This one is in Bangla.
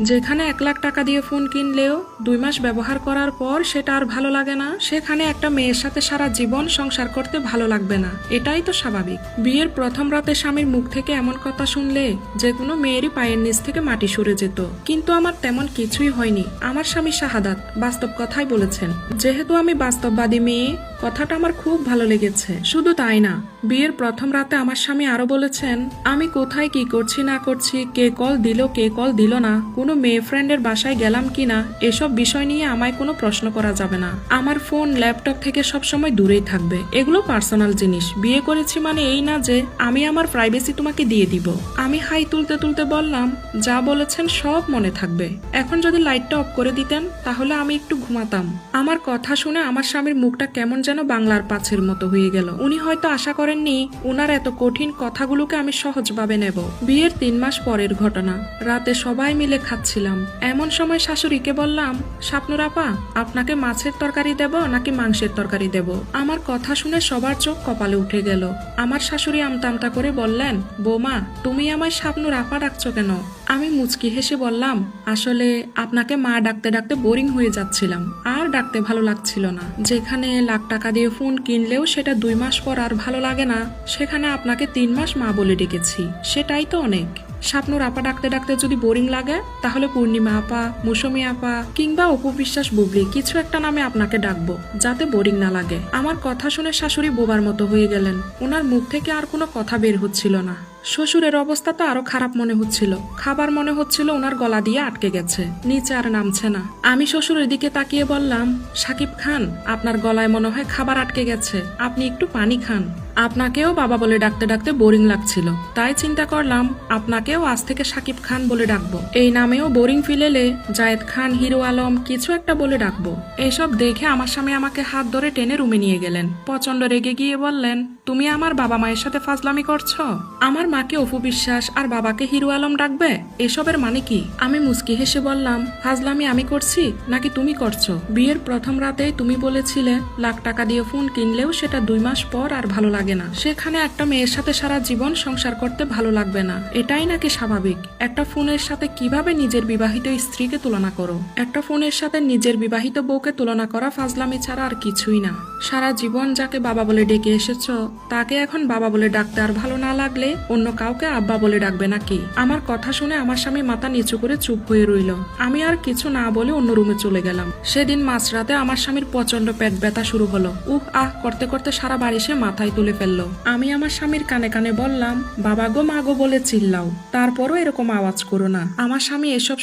যেখানে 1 লাখ টাকা দিয়ে ফোন কিনলেও 2 মাস ব্যবহার করার পর সেটা আর ভালো লাগে না, সেখানে একটা মেয়ের সাথে সারা জীবন সংসার করতে ভালো লাগবে না, এটাই তো স্বাভাবিক। বিয়ের প্রথম রাতে স্বামীর মুখ থেকে এমন কথা শুনলে যে কোনো মেয়েরই পায়ের নিচ থেকে মাটি সরে যেত, কিন্তু আমার তেমন কিছুই হয়নি। আমার স্বামী শাহাদাত বাস্তব কথাই বলেছেন। যেহেতু আমি বাস্তববাদী মেয়ে, কথাটা আমার খুব ভালো লেগেছে। শুধু তাই না, বিয়ের প্রথম রাতে আমার স্বামী আরো বলেছেন আমি কোথায় কি করছি না করছি, কে কল দিল কে কল দিল না, কোনো মেয়ে ফ্রেন্ডের বাসায় গেলাম কিনা, এসব বিষয় নিয়ে আমায় কোনো প্রশ্ন করা যাবে না। আমার ফোন ল্যাপটপ থেকে সবসময় দূরেই থাকবে, এগুলো পার্সোনাল জিনিস। বিয়ে করেছি মানে এই না যে আমি আমার প্রাইভেসি তোমাকে দিয়ে দিব। আমি হাই তুলতে তুলতে বললাম যা বলেছেন সব মনে থাকবে। এখন যদি লাইটটা অফ করে দিতেন তাহলে আমি একটু ঘুমাতাম। আমার কথা শুনে আমার স্বামীর মুখটা কেমন যেন বাংলার পাঁচের মতো হয়ে গেল। উনি হয়তো আশা করেননি উনার এত কঠিন কথাগুলোকে আমি সহজভাবে নেব। বিয়ের 3 মাস পরের ঘটনা। রাতে সবাই মিলে খাচ্ছিলাম, এমন সময় শাশুড়িকে বললাম স্বপ্নুর আপা, আপনাকে মাছের তরকারি দেব নাকি মাংসের তরকারি দেব? আমার কথা শুনে সবার চোখ কপালে উঠে গেল। আমার শাশুড়ি আমতা আমতা করে বললেন বৌমা, তুমি আমায় স্বপ্নুর আপা ডাকছো কেন? আমি মুচকি হেসে বললাম আসলে আপনাকে মা ডাকতে ডাকতে বোরিং হয়ে যাচ্ছিলাম, আর ডাকতে ভালো লাগছিল না। যেখানে লাখ টাকা দিয়ে ফোন কিনলেও সেটা 2 মাস পর আর ভালো লাগে না, সেখানে আপনাকে 3 মাস মা বলে ডেকেছি, সেটাই তো অনেক। স্বপ্নুর আপা ডাকতে ডাকতে যদি বোরিং লাগে তাহলে পূর্ণিমা আপা, মৌসুমী আপা কিংবা অপু বিশ্বাস বুবলি কিছু একটা নামে আপনাকে ডাকবো, যাতে বোরিং না লাগে। আমার কথা শুনে শাশুড়ি বোবার মতো হয়ে গেলেন। ওনার মুখ থেকে আর কোনো কথা বের হচ্ছিল না। শ্বশুরের অবস্থা তো আরো খারাপ মনে হচ্ছিল। খাবার মনে হচ্ছিল ওনার গলা দিয়ে আটকে গেছে, নিচে আর নামছে না। আমি শ্বশুরের দিকে তাকিয়ে বললাম সাকিব খান, আপনার গলায় মনে হয় খাবার আটকে গেছে, আপনি একটু পানি খান। আপনাকেও বাবা বলে ডাকতে ডাকতে বোরিং লাগছিল, তাই চিন্তা করলাম আপনাকেও আজ থেকে সাকিব খান বলে ডাকবো। এই নামেও বোরিং ফিল এলে জায়েদ খান, হিরো আলম কিছু একটা বলে ডাকবো। এসব দেখে আমার স্বামী আমাকে হাত ধরে টেনে রুমে নিয়ে গেলেন। প্রচন্ড রেগে গিয়ে বললেন তুমি আমার বাবা মায়ের সাথে ফাজলামি করছো? আমার মাকে অপু বিশ্বাস আর বাবাকে হিরো আলম ডাকবে, এসবের মানে কি? আমি মুচকি হেসে বললাম ফাজলামি আমি করছি নাকি তুমি করছো? বিয়ের প্রথম রাতেই তুমি বলেছিলে লাখ টাকা দিয়ে ফোন কিনলেও সেটা 2 মাস পর আর ভালো লাগে না, সেখানে একটা মেয়ের সাথে সারা জীবন সংসার করতে ভালো লাগবে না, এটাই নাকি স্বাভাবিক? একটা ফোনের সাথে কিভাবে নিজের বিবাহিত স্ত্রীকে তুলনা করো? একটা ফোনের সাথে নিজের বিবাহিত বউকে তুলনা করা ফাজলামি ছাড়া আর কিছুই না। সারা জীবন যাকে বাবা বলে ডেকে এসেছো তাকে এখন বাবা বলে ডাকতে আর ভালো না লাগলে অন্য কাউকে আব্বা বলে ডাকবে নাকি? আমার কথা শুনে আমার স্বামী মাথা নিচু করে চুপ হয়ে রইল। আমি আর কিছু না বলে অন্য রুমে চলে গেলাম। সেদিন মাঝরাতে আমার স্বামীর প্রচন্ড পেট ব্যথা শুরু হলো। আহ করতে করতে সারা বাড়ি সে মাথায় তুলে ফেললো। আমি আমার স্বামীর কানে কানে বললাম বাবা গো মা গো বলে চিল্লাও, তারপরও এরকম আওয়াজ করো না। আমার স্বামী এসব